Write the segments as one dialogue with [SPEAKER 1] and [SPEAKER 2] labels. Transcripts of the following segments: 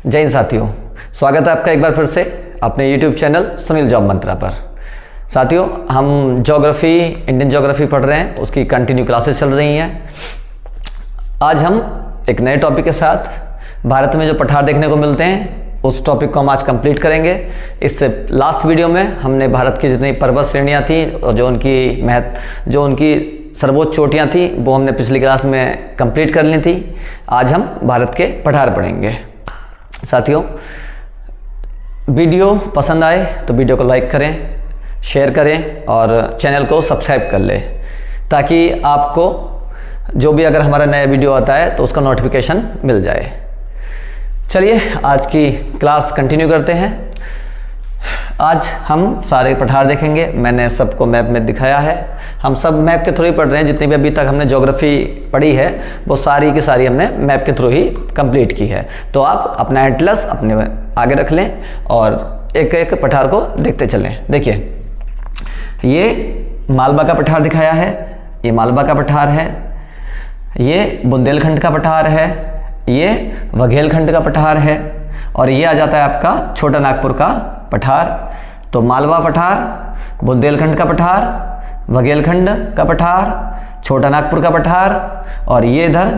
[SPEAKER 1] जय हिंद साथियों, स्वागत है आपका एक बार फिर से अपने YouTube चैनल सुनील जॉब मंत्रा पर। साथियों, हम ज्योग्राफी, इंडियन ज्योग्राफी पढ़ रहे हैं, उसकी कंटिन्यू क्लासेस चल रही हैं। आज हम एक नए टॉपिक के साथ भारत में जो पठार देखने को मिलते हैं उस टॉपिक को हम आज कंप्लीट करेंगे। इससे लास्ट वीडियो में हमने भारत की जितनी पर्वत श्रेणियाँ थी और जो उनकी सर्वोच्च चोटियाँ थी वो हमने पिछली क्लास में कंप्लीट कर ली थी। आज हम भारत के पठार पढ़ेंगे। साथियों, वीडियो पसंद आए तो वीडियो को लाइक करें, शेयर करें और चैनल को सब्सक्राइब कर लें ताकि आपको जो भी अगर हमारा नया वीडियो आता है तो उसका नोटिफिकेशन मिल जाए। चलिए आज की क्लास कंटिन्यू करते हैं। आज हम सारे पठार देखेंगे। मैंने सबको मैप में दिखाया है। हम सब मैप के थ्रू ही पढ़ रहे हैं। जितनी भी अभी तक हमने ज्योग्राफी पढ़ी है वो सारी की सारी हमने मैप के थ्रू ही कंप्लीट की है। तो आप अपना एटलस अपने आगे रख लें और एक एक पठार को देखते चलें। देखिए, ये मालवा का पठार दिखाया है, ये मालवा का पठार है, ये बुंदेलखंड का पठार है, ये बघेलखंड का पठार है और ये आ जाता है आपका छोटा नागपुर का पठार। तो मालवा पठार, बुंदेलखंड का पठार, बघेलखंड का पठार, छोटा नागपुर का पठार और ये इधर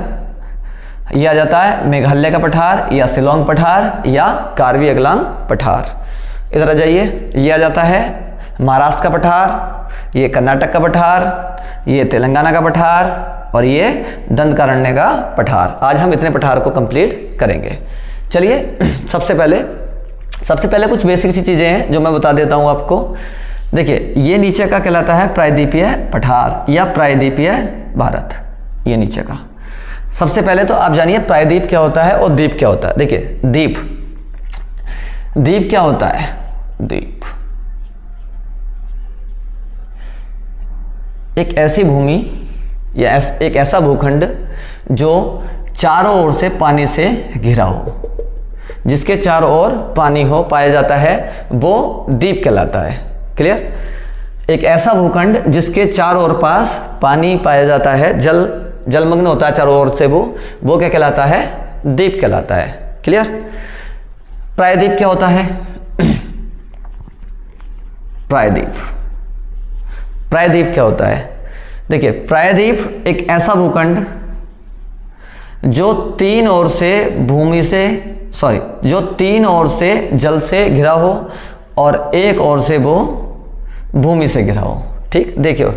[SPEAKER 1] ये आ जाता है मेघालय का पठार या शिलोंग पठार या कार्बी अंगलांग पठार। इधर आ जाइए, ये आ जाता है महाराष्ट्र का पठार, ये कर्नाटक का पठार, ये तेलंगाना का पठार और ये दंडकारण्य का पठार। आज हम इतने पठार को कंप्लीट करेंगे। चलिए, सबसे पहले कुछ बेसिक सी चीज़ें हैं जो मैं बता देता हूँ आपको। देखिए, ये नीचे का कहलाता है प्रायद्वीपीय पठार या प्रायद्वीपीय भारत। ये नीचे का सबसे पहले तो आप जानिए प्रायद्वीप क्या होता है और द्वीप क्या होता है। देखिए, द्वीप क्या होता है। द्वीप एक ऐसी भूमि या एक ऐसा भूखंड जो चारों ओर से पानी से घिरा हो, जिसके चारों ओर पानी हो पाया जाता है, वो द्वीप कहलाता है। क्लियर? एक ऐसा भूखंड जिसके चारों ओर पास पानी पाया जाता है, जलमग्न होता है चारों ओर से, वो क्या कहलाता है? द्वीप कहलाता है। क्लियर? प्रायद्वीप क्या होता है? प्रायद्वीप क्या होता है? देखिए, प्रायद्वीप एक ऐसा भूखंड जो तीन ओर से जल से घिरा हो और एक ओर से वो भूमि से घिरा हो। ठीक, देखिए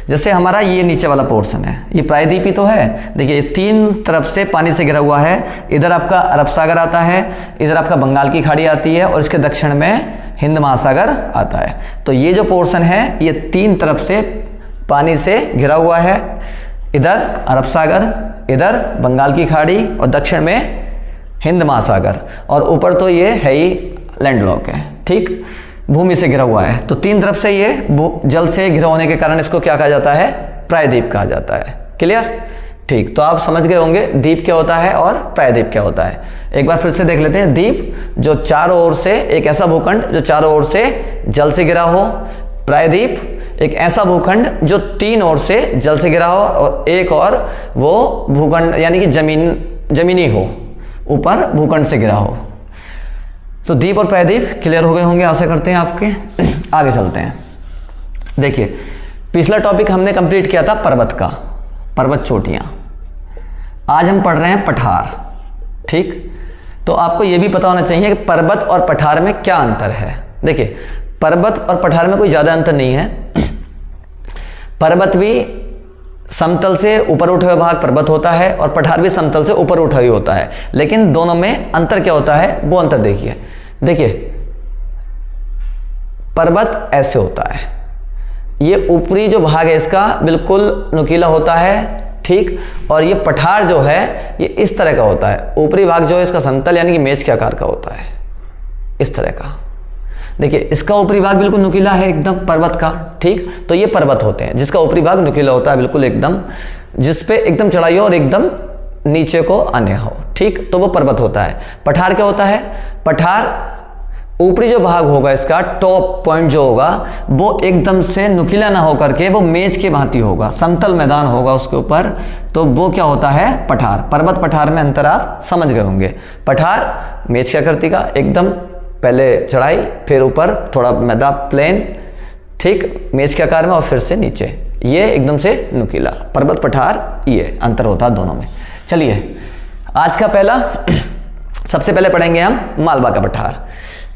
[SPEAKER 1] जैसे हमारा ये नीचे वाला पोर्शन है, ये प्रायद्वीप ही तो है। देखिए, ये तीन तरफ से पानी से घिरा हुआ है। इधर आपका अरब सागर आता है, इधर आपका बंगाल की खाड़ी आती है और इसके दक्षिण में हिंद महासागर आता है। तो ये जो पोर्शन है ये तीन तरफ से पानी से घिरा हुआ है। इधर अरब सागर, इधर बंगाल की खाड़ी और दक्षिण में हिंद महासागर और ऊपर तो ये है ही लैंडलॉक है। ठीक, भूमि से घिरा हुआ है। तो तीन तरफ से ये जल से घिरा होने के कारण इसको क्या कहा जाता है? प्रायद्वीप कहा जाता है। क्लियर? ठीक, तो आप समझ गए होंगे द्वीप क्या होता है और प्रायद्वीप क्या होता है। एक बार फिर से देख लेते हैं। द्वीप जो चारों ओर से, एक ऐसा भूखंड जो चारों ओर से जल से घिरा हो। प्रायद्वीप एक ऐसा भूखंड जो तीन ओर से जल से घिरा हो और एक और वो भूखंड यानी कि जमीनी हो, ऊपर भूखंड से घिरा हो। तो द्वीप और प्रायद्वीप क्लियर हो गए होंगे, आशा करते हैं आपके। आगे चलते हैं। देखिए, पिछला टॉपिक हमने कंप्लीट किया था पर्वत चोटियां। आज हम पढ़ रहे हैं पठार। ठीक, तो आपको यह भी पता होना चाहिए कि पर्वत और पठार में क्या अंतर है। देखिए, पर्वत और पठार में कोई ज़्यादा अंतर नहीं है। पर्वत भी समतल से ऊपर उठे हुए भाग पर्वत होता है और पठार भी समतल से ऊपर उठा हुआ होता है, लेकिन दोनों में अंतर क्या होता है वो अंतर देखिए, पर्वत ऐसे होता है, ये ऊपरी जो भाग है इसका बिल्कुल नुकीला होता है। ठीक, और ये पठार जो है ये इस तरह का होता है। ऊपरी भाग जो है इसका समतल यानी कि मेज के आकार का होता है, इस तरह का। देखिए, इसका ऊपरी भाग बिल्कुल नुकीला है एकदम पर्वत का। ठीक, तो ये पर्वत होते हैं जिसका ऊपरी भाग नुकीला होता है बिल्कुल एकदम, जिस पे एकदम चढ़ाई हो और एकदम नीचे को आने हो। ठीक, तो वो पर्वत होता है। पठार क्या होता है? पठार ऊपरी जो भाग होगा इसका, टॉप पॉइंट जो होगा, वो एकदम से नुकीला ना होकर के वो मेज के भांति होगा, समतल मैदान होगा उसके ऊपर, तो वो क्या होता है? पठार। पर्वत पठार में अंतर आप समझ गए होंगे। पठार मेज की आकृति का, एकदम पहले चढ़ाई, फिर ऊपर थोड़ा मैदान प्लेन, ठीक, मेज के आकार में, और फिर से नीचे, ये एकदम से नुकीला। पर्वत पठार, ये अंतर होता है दोनों में। चलिए आज का पहला, सबसे पहले पढ़ेंगे हम मालवा का पठार।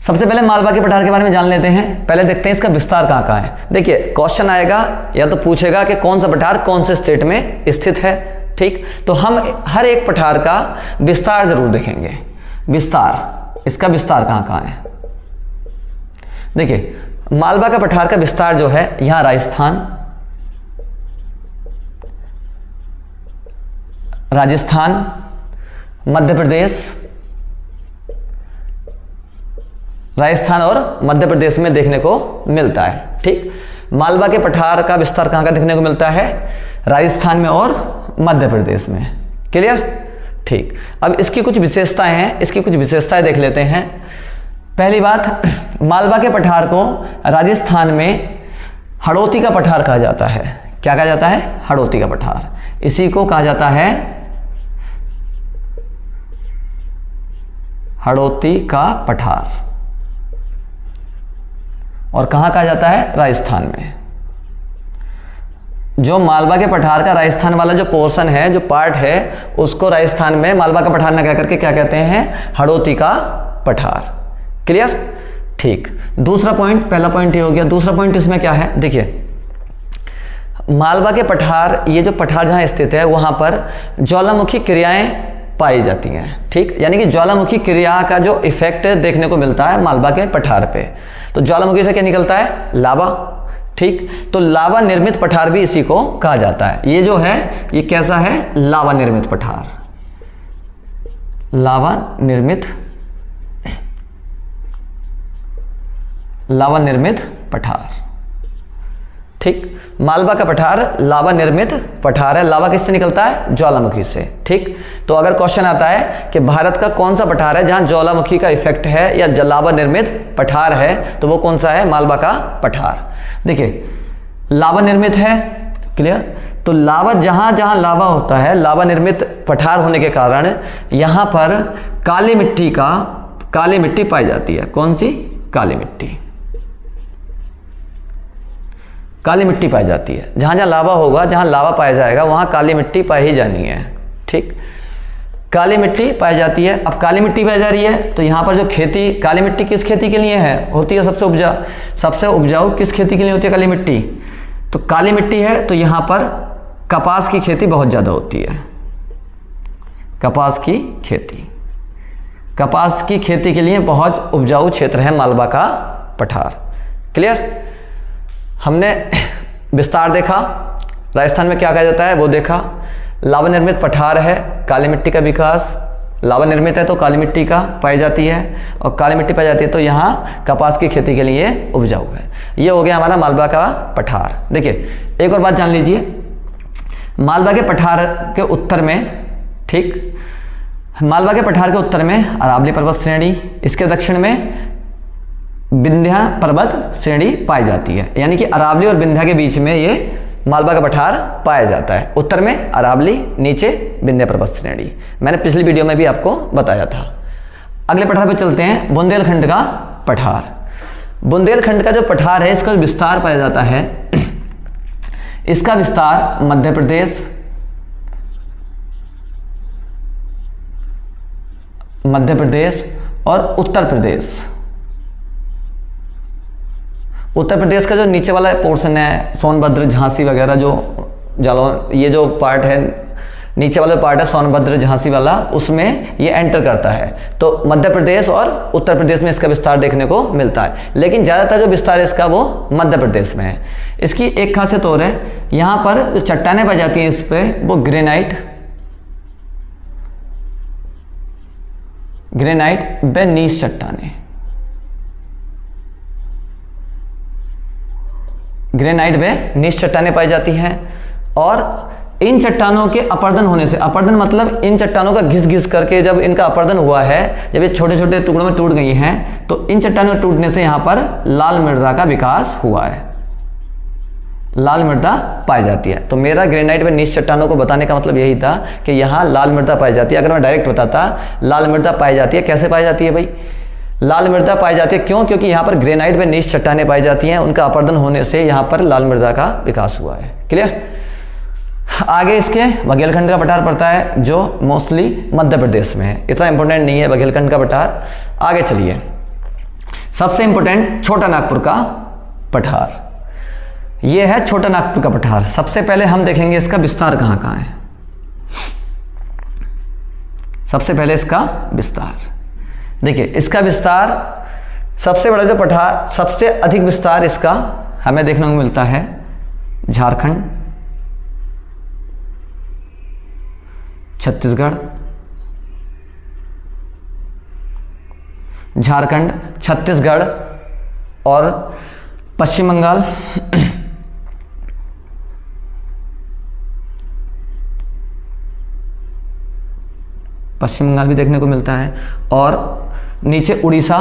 [SPEAKER 1] सबसे पहले मालवा के पठार के बारे में जान लेते हैं। पहले देखते हैं इसका विस्तार कहाँ कहाँ है। देखिए क्वेश्चन आएगा या तो पूछेगा कि कौन सा पठार कौन से स्टेट में स्थित है, ठीक, तो हम हर एक पठार का विस्तार जरूर देखेंगे। विस्तार, इसका विस्तार कहाँ कहाँ है। देखिए मालवा का पठार का विस्तार जो है, यहां राजस्थान, मध्य प्रदेश, राजस्थान और मध्य प्रदेश में देखने को मिलता है, ठीक। मालवा के पठार का विस्तार कहां का देखने को मिलता है? राजस्थान में और मध्य प्रदेश में। क्लियर, ठीक। अब इसकी कुछ विशेषताएं हैं, इसकी कुछ विशेषताएं देख लेते हैं। पहली बात, मालवा के पठार को राजस्थान में हड़ौती का पठार कहा जाता है। क्या कहा जाता है? हड़ौती का पठार। इसी को कहा जाता है हड़ौती का पठार। और कहां कहा जाता है? राजस्थान में। जो मालवा के पठार का राजस्थान वाला जो पोर्शन है, जो पार्ट है, उसको राजस्थान में मालवा का पठार ना कह करके क्या कहते हैं? हड़ौती का पठार। क्लियर, ठीक। दूसरा पॉइंट, पहला पॉइंट ये हो गया। दूसरा पॉइंट इसमें क्या है? देखिए मालवा के पठार, ये जो पठार जहां स्थित है वहां पर ज्वालामुखी क्रियाएं पाई जाती हैं, ठीक, यानी कि ज्वालामुखी क्रिया का जो इफेक्ट देखने को मिलता है मालवा के पठार पे। तो ज्वालामुखी से क्या निकलता है? लावा, ठीक। तो लावा निर्मित पठार भी इसी को कहा जाता है। ये जो है ये कैसा है? लावा निर्मित पठार। लावा निर्मित पठार, ठीक। मालवा का पठार लावा निर्मित पठार है। लावा किससे निकलता है? ज्वालामुखी से, ठीक। तो अगर क्वेश्चन आता है कि भारत का कौन सा पठार है जहां ज्वालामुखी का इफेक्ट है या लावा निर्मित पठार है, तो वो कौन सा है? मालवा का पठार। देखिए लावा निर्मित है, क्लियर। तो लावा, जहां जहां लावा होता है, लावा निर्मित पठार होने के कारण यहां पर काली मिट्टी पाई जाती है। कौन सी? काली मिट्टी। काली मिट्टी पाई जाती है। जहां जहां लावा होगा, जहां लावा पाया जाएगा, वहां काली मिट्टी पाई ही जानी है, ठीक। काली मिट्टी पाई जाती है। अब काली मिट्टी पाई जा रही है तो यहां पर जो खेती, काली मिट्टी किस खेती के लिए है? होती है सबसे उपजाऊ किस खेती के लिए होती है? काली मिट्टी। तो काली मिट्टी है तो यहां पर कपास की खेती बहुत ज्यादा होती है। कपास की खेती के लिए बहुत उपजाऊ क्षेत्र है मालवा का पठार। क्लियर, हमने विस्तार देखा, राजस्थान में क्या कहा जाता है वो देखा। लावा निर्मित पठार है, काली मिट्टी का विकास, लावा निर्मित है तो काली मिट्टी का पाई जाती है, और काली मिट्टी पाई जाती है तो यहाँ कपास की खेती के लिए उपजाऊ है। ये हो गया हमारा मालवा का पठार। देखिए एक और बात जान लीजिए, मालवा के पठार के उत्तर में, ठीक, मालवा के पठार के उत्तर में अरावली पर्वत श्रेणी, इसके दक्षिण में विंध्या पर्वत श्रेणी पाई जाती है। यानी कि अरावली और विंध्या के बीच में ये मालवा का पठार पाया जाता है। उत्तर में अरावली, नीचे विंध्या पर्वत श्रेणी। मैंने पिछली वीडियो में भी आपको बताया था। अगले पठार पे चलते हैं, बुंदेलखंड का पठार। बुंदेलखंड का जो पठार है, इसका विस्तार पाया जाता है, इसका विस्तार मध्य प्रदेश और उत्तर प्रदेश। उत्तर प्रदेश का जो नीचे वाला पोर्शन है, सोनभद्र, झांसी वगैरह, जो जालौन, ये जो पार्ट है, नीचे वाला पार्ट है सोनभद्र, झांसी वाला, उसमें ये एंटर करता है। तो मध्य प्रदेश और उत्तर प्रदेश में इसका विस्तार देखने को मिलता है, लेकिन ज़्यादातर जो विस्तार है इसका वो मध्य प्रदेश में है। इसकी एक खासियत और है, यहाँ पर जो चट्टानें पाई जाती हैं इस पर, वो ग्रेनाइट व नीस चट्टानें, ग्रेनाइट में नीच चट्टानें पाई जाती हैं। और इन चट्टानों के अपर्दन होने से, अपर्दन मतलब इन चट्टानों का घिस घिस करके जब इनका अपर्दन हुआ है, जब ये छोटे छोटे टुकड़ों में टूट गई हैं, तो इन चट्टानों के टूटने से यहाँ पर लाल मृदा का विकास हुआ है, लाल मृदा पाई जाती है। तो मेरा ग्रेनाइट में नीच चट्टानों को बताने का मतलब यही था कि यहाँ लाल मृदा पाई जाती है। अगर मैं डायरेक्ट बताता, लाल मृदा पाई जाती है, कैसे पाई जाती है भाई? लाल मृदा पाई जाती है क्यों? क्योंकि यहाँ पर ग्रेनाइट में नीच चट्टानें पाई जाती हैं, उनका अपर्दन होने से यहाँ पर लाल मृदा का विकास हुआ है। क्लियर? आगे इसके बघेलखंड का पठार पड़ता है जो मोस्टली मध्य प्रदेश में है, इतना इंपॉर्टेंट नहीं है बघेलखंड का पठार। आगे चलिए, सबसे इंपॉर्टेंट छोटा नागपुर का पठार, ये है छोटा नागपुर का पठार। सबसे पहले हम देखेंगे इसका विस्तार कहाँ कहाँ है। सबसे पहले इसका विस्तार देखिए, इसका विस्तार सबसे बड़ा जो पठार, सबसे अधिक विस्तार इसका हमें देखने को मिलता है झारखंड, छत्तीसगढ़, झारखंड, छत्तीसगढ़ और पश्चिम बंगाल। पश्चिम बंगाल भी देखने को मिलता है, और नीचे उड़ीसा,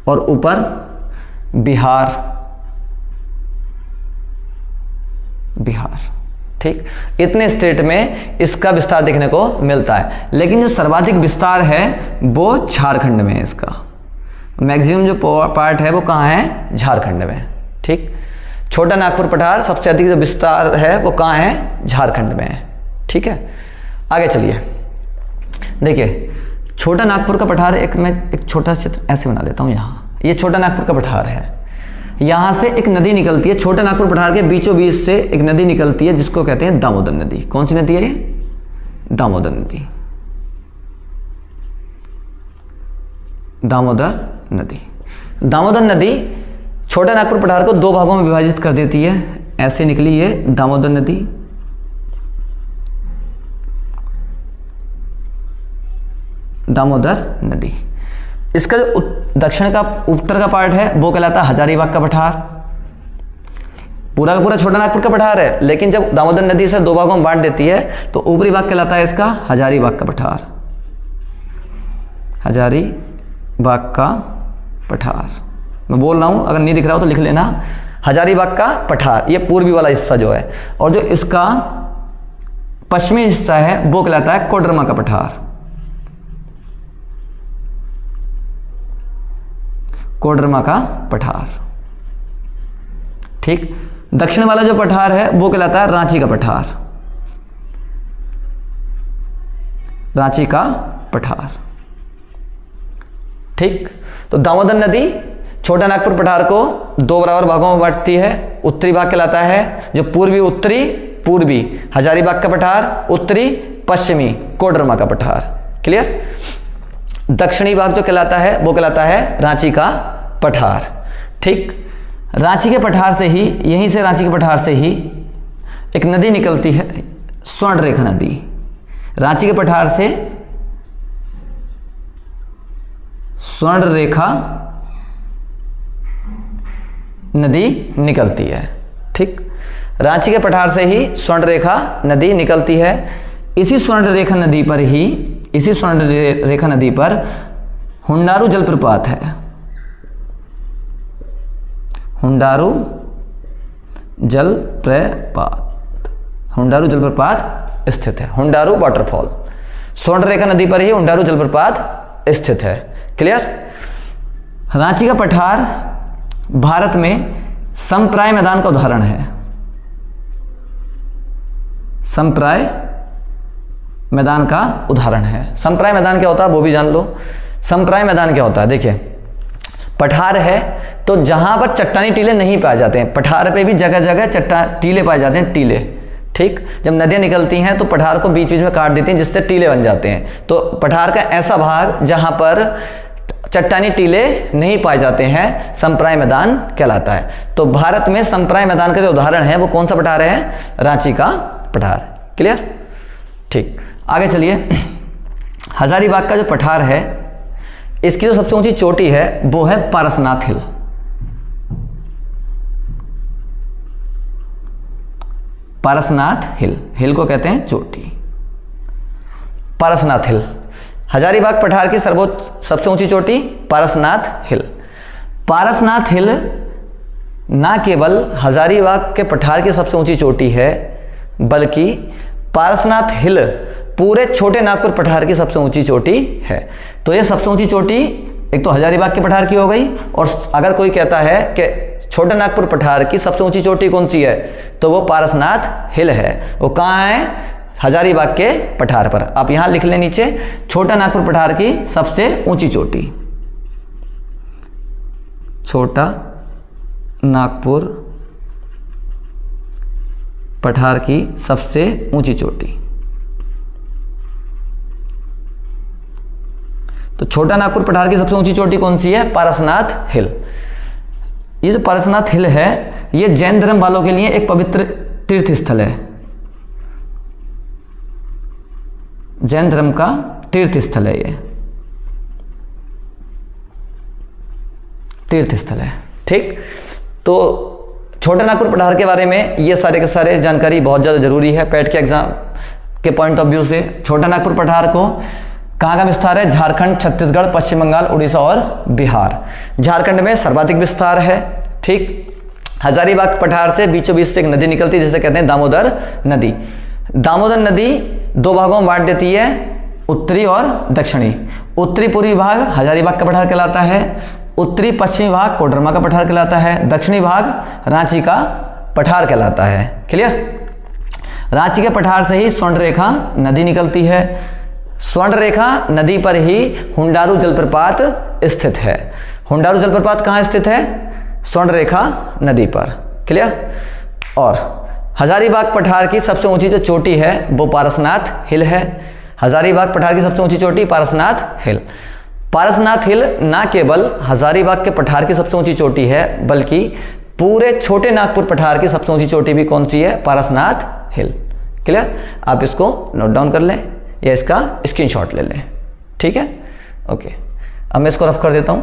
[SPEAKER 1] और ऊपर बिहार, बिहार। ठीक, इतने स्टेट में इसका विस्तार देखने को मिलता है। लेकिन जो सर्वाधिक विस्तार है वो झारखंड में है। इसका मैक्सिमम जो पार्ट है वो कहाँ है? झारखंड में। ठीक, छोटा नागपुर पठार सबसे अधिक जो विस्तार है वो कहाँ है? झारखंड में है। ठीक है, आगे चलिए। देखिए, छोटा नागपुर का पठार मैं एक छोटा चित्र ऐसे बना देता हूँ। यहाँ ये छोटा नागपुर का पठार है, यहाँ से एक नदी निकलती है, छोटा नागपुर पठार के बीचों बीच से एक नदी निकलती है जिसको कहते हैं दामोदर नदी। कौन सी नदी है ये? दामोदर नदी। दामोदर नदी, दामोदर नदी छोटा नागपुर पठार को दो भागों में विभाजित कर देती है। ऐसे निकली ये दामोदर नदी, दामोदर नदी। इसका जो दक्षिण का उत्तर का पार्ट है वो कहलाता है हजारीबाग का पठार। पूरा का पूरा छोटा नागपुर का पठार है, लेकिन जब दामोदर नदी से दो भागों में बांट देती है तो ऊपरी भाग कहलाता है इसका हजारीबाग का पठार। हजारीबाग का पठार, मैं बोल रहा हूं, अगर नहीं दिख रहा हो तो लिख लेना। हजारीबाग का पठार ये पूर्वी वाला हिस्सा जो है, और जो इसका पश्चिमी हिस्सा है वो कहलाता है कोडरमा का पठार। कोडरमा का पठार। ठीक, दक्षिण वाला जो पठार है वो कहलाता है रांची का पठार। रांची का पठार। ठीक, तो दामोदर नदी छोटा नागपुर पठार को दो बराबर भागों में बांटती है। उत्तरी भाग कहलाता है जो पूर्वी, उत्तरी पूर्वी हजारीबाग का पठार, उत्तरी पश्चिमी कोडरमा का पठार। क्लियर? दक्षिणी भाग जो कहलाता है वो कहलाता है रांची का पठार। ठीक, रांची के पठार से ही, यहीं से रांची के पठार से ही एक नदी निकलती है, स्वर्ण रेखा नदी। रांची के पठार से स्वर्ण रेखा नदी निकलती है। ठीक, रांची के पठार से ही स्वर्ण रेखा नदी निकलती है। इसी स्वर्ण रेखा नदी पर ही, इसी स्वर्ण रेखा नदी पर हुंडारू जलप्रपात है। हुंडारू जलप्रपात, हुंडारू जलप्रपात स्थित है। हुंडारू वाटरफॉल, स्वर्ण रेखा नदी पर ही हुंडारू जलप्रपात स्थित है। क्लियर? रांची का पठार भारत में समप्राय मैदान का उदाहरण है। समप्राय मैदान का उदाहरण है। समप्राय मैदान क्या होता है वो भी जान लो। समप्राय मैदान क्या होता है? देखिए, पठार है तो जहां पर चट्टानी टीले नहीं पाए जाते हैं, पठार पे भी जगह जगह टीले पाए जाते हैं, टीले। ठीक, जब नदियां निकलती हैं तो पठार को बीच बीच में काट देती हैं जिससे टीले बन जाते हैं। तो पठार का ऐसा भाग जहां पर चट्टानी टीले नहीं पाए जाते हैं समप्राय मैदान कहलाता है। तो भारत में समप्राय मैदान का जो उदाहरण है वो कौन सा पठार है? रांची का पठार। क्लियर? ठीक, आगे चलिए। हजारीबाग का जो पठार है इसकी जो सबसे ऊंची चोटी है वो है पारसनाथ हिल। पारसनाथ हिल, हिल को कहते हैं चोटी, पारसनाथ हिल। हजारीबाग पठार की सर्वोच्च सबसे ऊंची चोटी पारसनाथ हिल। पारसनाथ हिल ना केवल हजारीबाग के पठार की सबसे ऊंची चोटी है, बल्कि पारसनाथ हिल पूरे छोटे नागपुर पठार की सबसे ऊंची चोटी है। तो ये सबसे ऊंची चोटी एक तो हजारीबाग के पठार की हो गई, और अगर कोई कहता है कि छोटे नागपुर पठार की सबसे ऊंची चोटी कौन सी है, तो वो पारसनाथ हिल है। वो कहाँ है? हजारीबाग के पठार पर। आप यहां लिख लें नीचे, छोटा नागपुर पठार की सबसे ऊंची चोटी, छोटा नागपुर पठार की सबसे ऊंची चोटी। तो छोटा नागपुर पठार की सबसे ऊंची चोटी कौन सी है? पारसनाथ हिल। ये जो पारसनाथ हिल है, ये जैन धर्म वालों के लिए एक पवित्र तीर्थ स्थल है, जैन धर्म का तीर्थ स्थल है, ये तीर्थ स्थल है। ठीक, तो छोटे नागपुर पठार के बारे में ये सारे के सारे जानकारी बहुत ज़्यादा जरूरी है पैट के एग्जाम के पॉइंट ऑफ व्यू से। छोटा नागपुर पठार को कहाँ का विस्तार है? झारखंड, छत्तीसगढ़, पश्चिम बंगाल, उड़ीसा और बिहार। झारखंड में सर्वाधिक विस्तार है। ठीक, हजारीबाग पठार से बीचों बीच से एक नदी निकलती है जिसे कहते हैं दामोदर नदी। दामोदर नदी दो भागों में बांट देती है, उत्तरी और दक्षिणी। उत्तरी पूर्वी भाग हजारीबाग का पठार कहलाता है, उत्तरी पश्चिमी भाग कोडरमा का पठार कहलाता है, दक्षिणी भाग रांची का पठार कहलाता है। क्लियर? रांची के पठार से ही स्वर्ण रेखा नदी निकलती है। स्वर्ण रेखा नदी पर ही हुंडारू जलप्रपात स्थित है। हुंडारू जलप्रपात कहाँ स्थित है? स्वर्ण रेखा नदी पर। क्लियर? और हजारीबाग पठार की सबसे ऊंची जो चोटी है वो पारसनाथ हिल है। हजारीबाग पठार की सबसे ऊंची चोटी पारसनाथ हिल। पारसनाथ हिल ना केवल हजारीबाग के पठार की सबसे ऊंची चोटी है, बल्कि पूरे छोटे नागपुर पठार की सबसे ऊंची चोटी भी कौन सी है? पारसनाथ हिल। क्लियर? आप इसको नोट डाउन कर लें या इसका स्क्रीनशॉट ले लें। ठीक है, ओके। अब मैं इसको रफ कर देता हूं।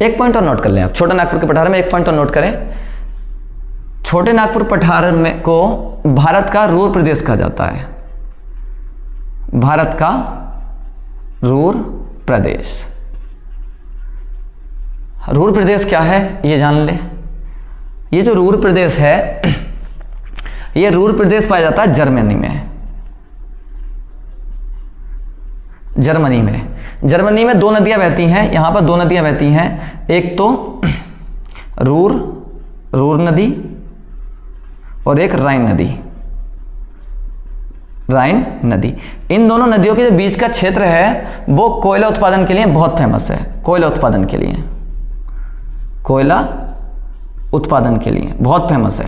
[SPEAKER 1] एक पॉइंट और नोट कर लें आप। छोटे नागपुर के पठार में एक पॉइंट और नोट करें। छोटे नागपुर पठार में को भारत का रूर प्रदेश कहा जाता है। भारत का रूर प्रदेश। रूर प्रदेश क्या है ये जान लें। ये जो रूर प्रदेश है, ये रूर प्रदेश पाया जाता है जर्मनी में। जर्मनी में दो नदियां बहती हैं। यहां पर दो नदियां बहती हैं, एक तो रूर नदी और एक राइन नदी। इन दोनों नदियों के जो बीच का क्षेत्र है वो कोयला उत्पादन के लिए बहुत फेमस है। कोयला उत्पादन के लिए बहुत फेमस है।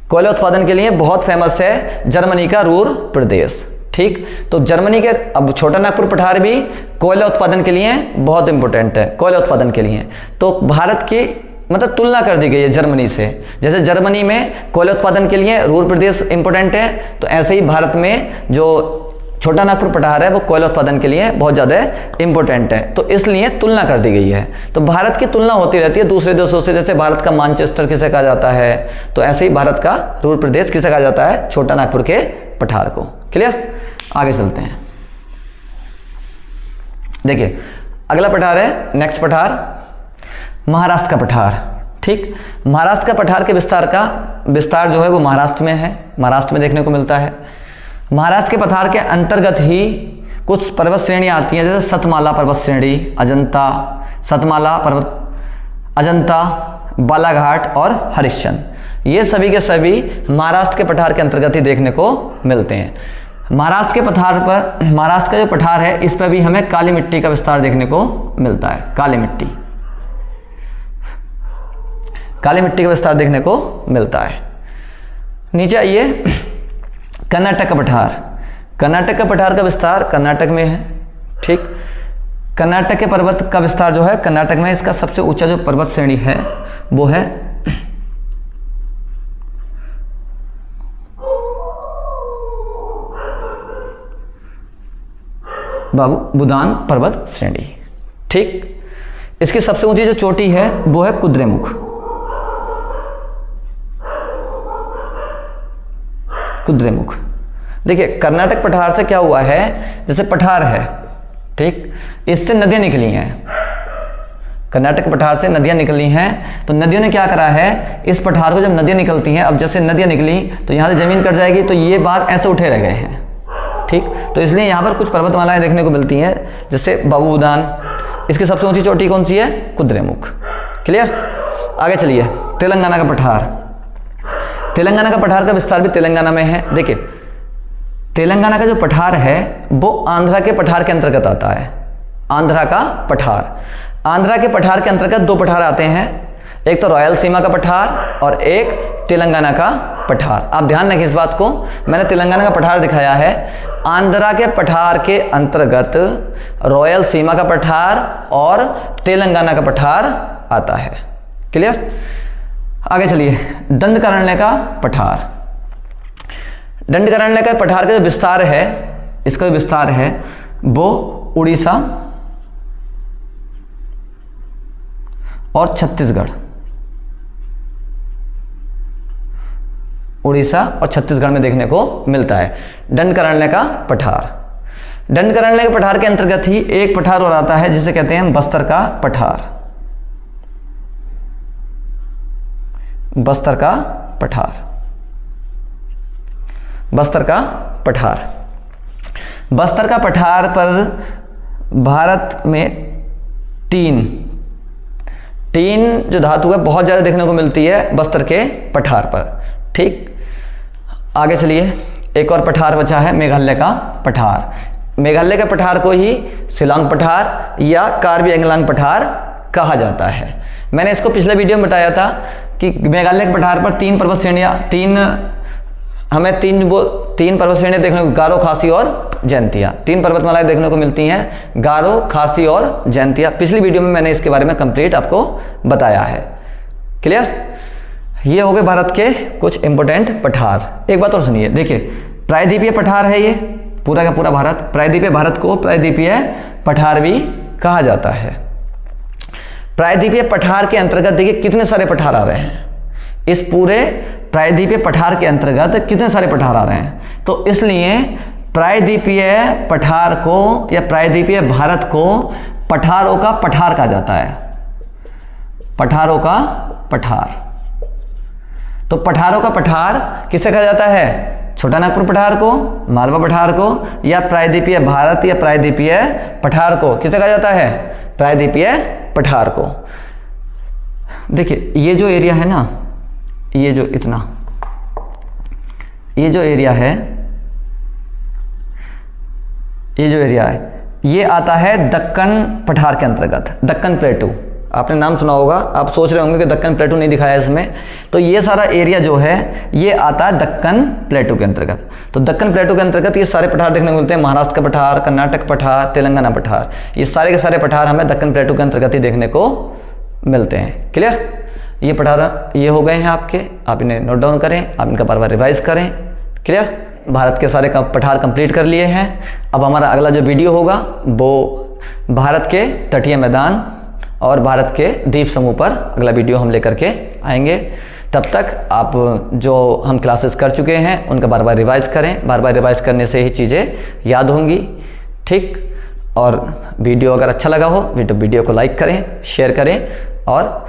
[SPEAKER 1] कोयला उत्पादन के लिए बहुत फेमस है जर्मनी का रूर प्रदेश। ठीक, तो जर्मनी के अब छोटा नागपुर पठार भी कोयला उत्पादन के लिए बहुत इंपॉर्टेंट है। कोयला उत्पादन के लिए तो भारत की मतलब तुलना कर दी गई है जर्मनी से। जैसे जर्मनी में कोयला उत्पादन के लिए रूर प्रदेश इंपॉर्टेंट है, तो ऐसे ही भारत में जो छोटा नागपुर पठार है वो कोयला उत्पादन के लिए बहुत ज़्यादा इंपॉर्टेंट है। तो इसलिए तुलना कर दी गई है। तो भारत की तुलना होती रहती है दूसरे देशों से। जैसे भारत का मानचेस्टर किसे कहा जाता है, तो ऐसे ही भारत का रूर प्रदेश किसे कहा जाता है? छोटा नागपुर के पठार को। क्लियर? आगे चलते हैं। देखिए अगला पठार है, नेक्स्ट पठार महाराष्ट्र का पठार। ठीक, महाराष्ट्र का पठार के विस्तार जो है वो महाराष्ट्र में है, महाराष्ट्र में देखने को मिलता है। महाराष्ट्र के पठार के अंतर्गत ही कुछ पर्वत श्रेणियां आती हैं, जैसे सतमाला पर्वत श्रेणी, अजंता, बालाघाट और हरिश्चंद्र। ये सभी के सभी महाराष्ट्र के पठार के अंतर्गत ही देखने को मिलते हैं। महाराष्ट्र का जो पठार है इस पर भी हमें काली मिट्टी का विस्तार देखने को मिलता है। काली मिट्टी का विस्तार देखने को मिलता है। नीचे आइए, कर्नाटक का पठार का विस्तार कर्नाटक में है। ठीक, कर्नाटक के पर्वत का विस्तार जो है कर्नाटक में, इसका सबसे ऊंचा जो पर्वत श्रेणी है वो है बाबूबुदान पर्वत श्रेणी। ठीक, इसकी सबसे ऊंची जो चोटी है वो है कुद्रेमुख। कुद्रेमुख। देखिए कर्नाटक पठार से क्या हुआ है, जैसे पठार है, ठीक, इससे नदियां निकली हैं, कर्नाटक पठार से नदियां निकली हैं, तो नदियों ने क्या करा है, इस पठार को जब नदियां निकलती हैं, अब जैसे नदियां निकली तो यहाँ से जमीन कट जाएगी, तो ये बाग ऐसे उठे रह गए हैं। ठीक, तो इसलिए यहाँ पर कुछ पर्वतमालाएं देखने को मिलती हैं, जैसे बाबूबुदान। इसकी सबसे ऊंची चोटी कौन सी है, कुद्रेमुख। क्लियर, आगे चलिए। तेलंगाना का पठार। तेलंगाना का पठार का विस्तार भी तेलंगाना में है। देखिए तेलंगाना का जो पठार है वो आंध्रा के पठार के अंतर्गत आता है। आंध्रा का पठार, आंध्रा के पठार के अंतर्गत दो पठार आते हैं, एक तो रायलसीमा का पठार और एक तेलंगाना का पठार। आप ध्यान रखें इस बात को, मैंने तेलंगाना का पठार दिखाया है, आंध्रा के पठार के अंतर्गत रायलसीमा का पठार और तेलंगाना का पठार आता है। क्लियर, आगे चलिए। दंडकारण्य का पठार। दंडकारण्य का पठार का जो विस्तार है, इसका जो विस्तार है वो उड़ीसा और छत्तीसगढ़, उड़ीसा और छत्तीसगढ़ में देखने को मिलता है दंडकारण्य का पठार। दंडकारण्य के पठार के अंतर्गत ही एक पठार और आता है जिसे कहते हैं बस्तर का पठार। बस्तर का पठार, बस्तर का पठार। बस्तर का पठार पर भारत में टीन जो धातु है बहुत ज़्यादा देखने को मिलती है बस्तर के पठार पर। ठीक, आगे चलिए। एक और पठार बचा है मेघालय का पठार। मेघालय के पठार को ही शिलांग पठार या कार्बी एंगलांग पठार कहा जाता है। मैंने इसको पिछले वीडियो में बताया था कि मेघालय के पठार पर तीन पर्वत श्रेणियाँ, हमें तीन पर्वत श्रेणियाँ देखने को, गारो, खासी और जयंतिया, तीन पर्वतमालाएं देखने को मिलती हैं, गारो, खासी और जयंतिया। पिछली वीडियो में मैंने इसके बारे में कंप्लीट आपको बताया है। क्लियर, ये हो गए भारत के कुछ इंपॉर्टेंट पठार। एक बात और सुनिए, देखिए प्रायद्वीपीय पठार है ये पूरा का पूरा भारत। प्रायद्वीपीय भारत को प्रायद्वीपीय पठार भी कहा जाता है। प्रायद्वीपीय पठार के अंतर्गत देखिए कितने सारे पठार आ रहे हैं, इस पूरे प्रायद्वीपीय पठार के अंतर्गत कितने सारे पठार आ रहे हैं। तो इसलिए प्रायद्वीपीय पठार को या प्रायद्वीपीय भारत को पठारों का पठार कहा जाता है। पठारों का पठार। तो पठारों का पठार किसे कहा जाता है, छोटा नागपुर पठार को, मालवा पठार को, या प्रायद्वीपीय भारत या प्रायद्वीपीय पठार को किसे कहा जाता है, प्रायद्वीपीय पठार को। देखिए ये जो एरिया है ना, ये जो एरिया है, ये आता है दक्कन पठार के अंतर्गत। दक्कन प्लेटू, आपने नाम सुना होगा, आप सोच रहे होंगे कि दक्कन प्लेटू नहीं दिखाया इसमें, तो ये सारा एरिया जो है ये आता है दक्कन प्लेटू के अंतर्गत। तो दक्कन प्लेटू के अंतर्गत ये सारे पठार देखने को मिलते हैं, महाराष्ट्र का पठार, कर्नाटक पठार, तेलंगाना पठार, ये सारे के सारे पठार हमें दक्कन प्लेटू के अंतर्गत ही देखने को मिलते हैं। क्लियर, ये पठार ये हो गए हैं आपके, आप इन्हें नोट डाउन करें, आप इनका बार बार रिवाइज करें। क्लियर, भारत के सारे पठार कंप्लीट कर लिए हैं। अब हमारा अगला जो वीडियो होगा वो भारत के तटीय मैदान और भारत के द्वीप समूह पर अगला वीडियो हम लेकर के आएंगे। तब तक आप जो हम क्लासेस कर चुके हैं उनका बार बार रिवाइज करें, बार बार रिवाइज करने से ही चीज़ें याद होंगी। ठीक, और वीडियो अगर अच्छा लगा हो वीडियो को लाइक करें, शेयर करें और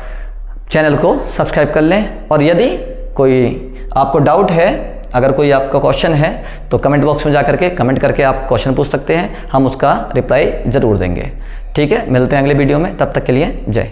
[SPEAKER 1] चैनल को सब्सक्राइब कर लें। और यदि कोई आपको डाउट है, अगर कोई आपका क्वेश्चन है तो कमेंट बॉक्स में जा करके कमेंट करके आप क्वेश्चन पूछ सकते हैं, हम उसका रिप्लाई ज़रूर देंगे। ठीक है, मिलते हैं अगले वीडियो में, तब तक के लिए जय।